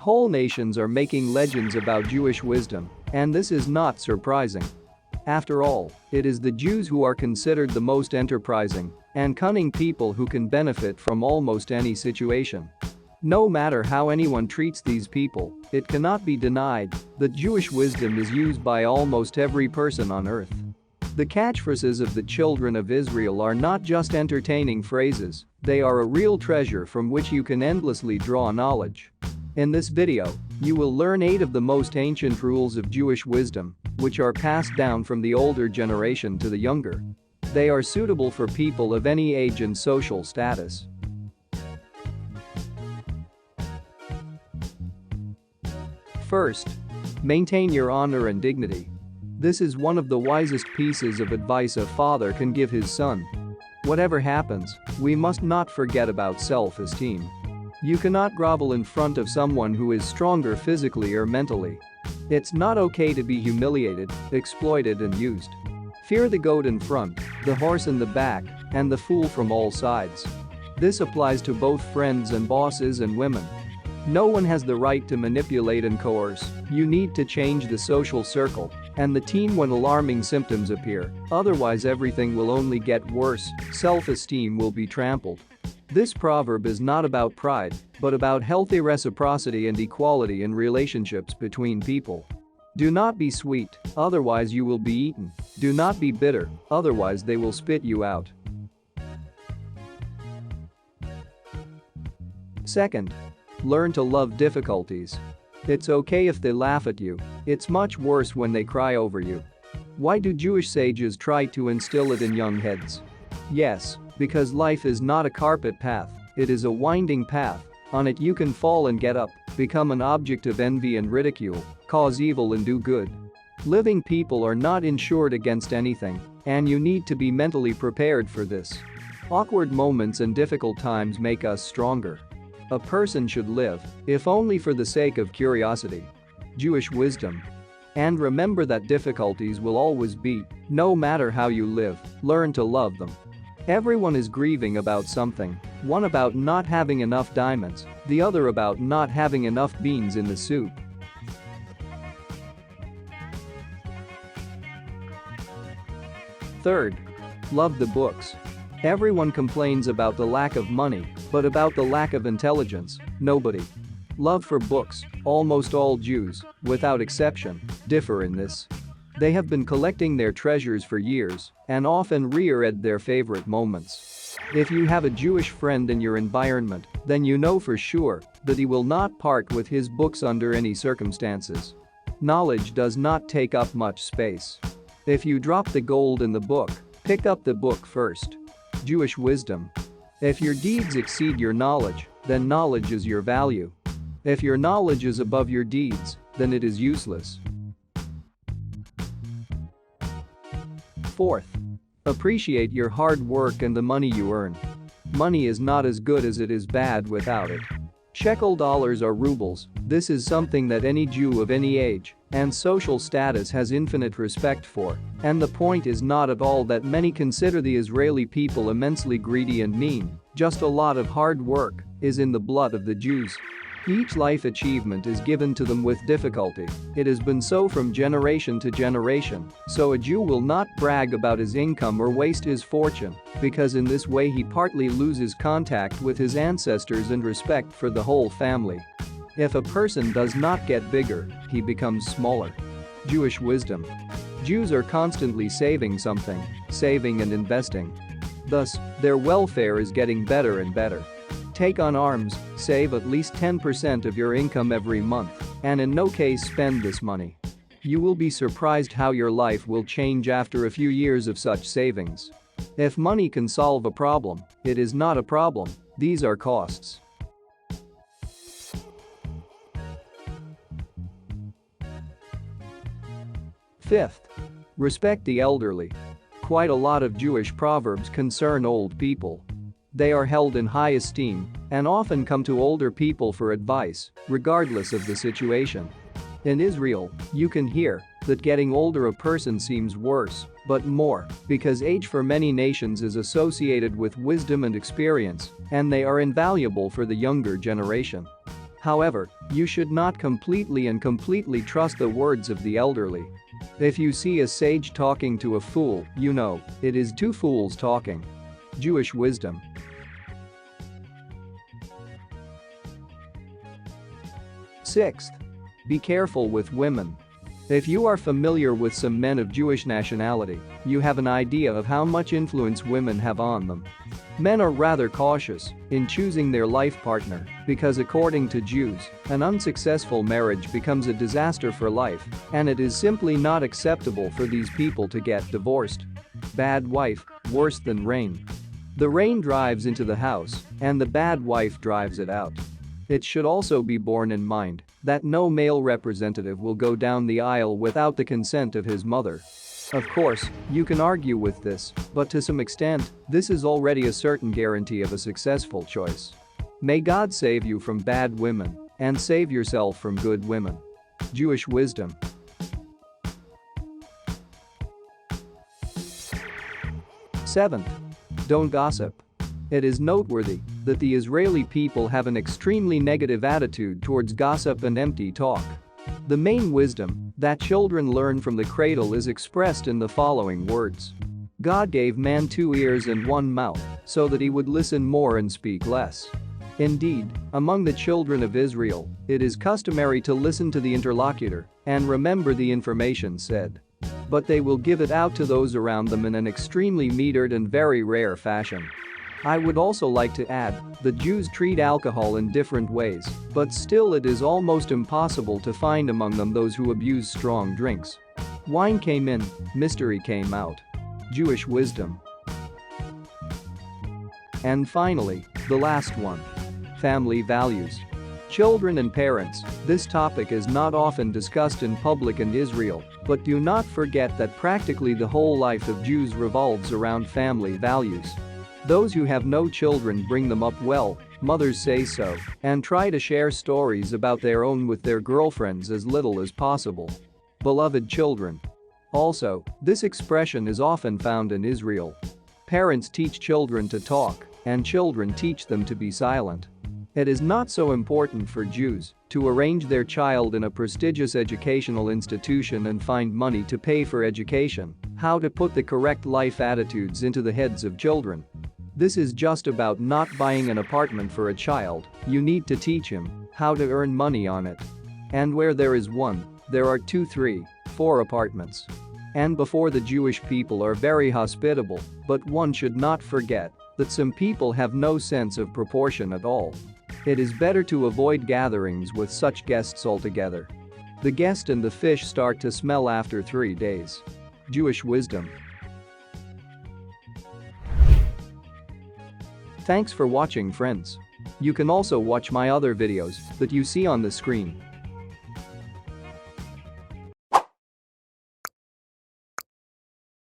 Whole nations are making legends about Jewish wisdom, and this is not surprising. After all, it is the Jews who are considered the most enterprising and cunning people who can benefit from almost any situation. No matter how anyone treats these people, it cannot be denied that Jewish wisdom is used by almost every person on earth. The catchphrases of the children of Israel are not just entertaining phrases, they are a real treasure from which you can endlessly draw knowledge. In this video, you will learn 8 of the most ancient rules of Jewish wisdom, which are passed down from the older generation to the younger. They are suitable for people of any age and social status. First, maintain your honor and dignity. This is one of the wisest pieces of advice a father can give his son. Whatever happens, we must not forget about self-esteem. You cannot grovel in front of someone who is stronger physically or mentally. It's not okay to be humiliated, exploited and used. Fear the goat in front, the horse in the back, and the fool from all sides. This applies to both friends and bosses and women. No one has the right to manipulate and coerce. You need to change the social circle and the team when alarming symptoms appear, otherwise everything will only get worse, self-esteem will be trampled. This proverb is not about pride, but about healthy reciprocity and equality in relationships between people. Do not be sweet, otherwise you will be eaten. Do not be bitter, otherwise they will spit you out. Second, learn to love difficulties. It's okay if they laugh at you, it's much worse when they cry over you. Why do Jewish sages try to instill it in young heads? Yes, because life is not a carpet path, it is a winding path. On it you can fall and get up, become an object of envy and ridicule, cause evil and do good. Living people are not insured against anything, and you need to be mentally prepared for this. Awkward moments and difficult times make us stronger. A person should live, if only for the sake of curiosity. Jewish wisdom. And remember that difficulties will always be, no matter how you live, learn to love them. Everyone is grieving about something, one about not having enough diamonds, the other about not having enough beans in the soup. Third, love the books. Everyone complains about the lack of money, but about the lack of intelligence, nobody. Love for books, almost all Jews, without exception, differ in this. They have been collecting their treasures for years and often reread their favorite moments. If you have a Jewish friend in your environment, then you know for sure that he will not part with his books under any circumstances. Knowledge does not take up much space. If you drop the gold in the book, pick up the book first. Jewish wisdom. If your deeds exceed your knowledge, then knowledge is your value. If your knowledge is above your deeds, then it is useless. Fourth, appreciate your hard work and the money you earn. Money is not as good as it is bad without it. Shekel dollars are rubles, this is something that any Jew of any age and social status has infinite respect for, and the point is not at all that many consider the Israeli people immensely greedy and mean, just a lot of hard work is in the blood of the Jews. Each life achievement is given to them with difficulty. It has been so from generation to generation, so a Jew will not brag about his income or waste his fortune, because in this way he partly loses contact with his ancestors and respect for the whole family. If a person does not get bigger, he becomes smaller. Jewish wisdom. Jews are constantly saving something, saving and investing. Thus, their welfare is getting better and better. Take on arms, save at least 10% of your income every month, and in no case spend this money. You will be surprised how your life will change after a few years of such savings. If money can solve a problem, it is not a problem, these are costs. Fifth, respect the elderly. Quite a lot of Jewish proverbs concern old people. They are held in high esteem and often come to older people for advice, regardless of the situation. In Israel, you can hear that getting older a person seems worse, but more, because age for many nations is associated with wisdom and experience, and they are invaluable for the younger generation. However, you should not completely trust the words of the elderly. If you see a sage talking to a fool, you know, it is two fools talking. Jewish wisdom. Sixth, be careful with women. If you are familiar with some men of Jewish nationality, you have an idea of how much influence women have on them. Men are rather cautious in choosing their life partner because according to Jews, an unsuccessful marriage becomes a disaster for life, and it is simply not acceptable for these people to get divorced. Bad wife, worse than rain. The rain drives into the house, and the bad wife drives it out. It should also be borne in mind that no male representative will go down the aisle without the consent of his mother. Of course, you can argue with this, but to some extent, this is already a certain guarantee of a successful choice. May God save you from bad women and save yourself from good women. Jewish wisdom. Seventh, don't gossip. It is noteworthy that the Israeli people have an extremely negative attitude towards gossip and empty talk. The main wisdom that children learn from the cradle is expressed in the following words. God gave man 2 ears and 1 mouth so that he would listen more and speak less. Indeed, among the children of Israel, it is customary to listen to the interlocutor and remember the information said. But they will give it out to those around them in an extremely metered and very rare fashion. I would also like to add that Jews treat alcohol in different ways, but still it is almost impossible to find among them those who abuse strong drinks. Wine came in, mystery came out. Jewish wisdom. And finally, the last one. Family values. Children and parents, this topic is not often discussed in public in Israel, but do not forget that practically the whole life of Jews revolves around family values. Those who have no children bring them up well, mothers say so, and try to share stories about their own with their girlfriends as little as possible. Beloved children. Also, this expression is often found in Israel. Parents teach children to talk, and children teach them to be silent. It is not so important for Jews to arrange their child in a prestigious educational institution and find money to pay for education, how to put the correct life attitudes into the heads of children. This is just about not buying an apartment for a child, you need to teach him how to earn money on it. And where there is one, there are 2, 3, 4 apartments. And before the Jewish people are very hospitable, but one should not forget that some people have no sense of proportion at all. It is better to avoid gatherings with such guests altogether. The guest and the fish start to smell after 3 days. Jewish wisdom. Thanks for watching, friends. You can also watch my other videos that you see on the screen.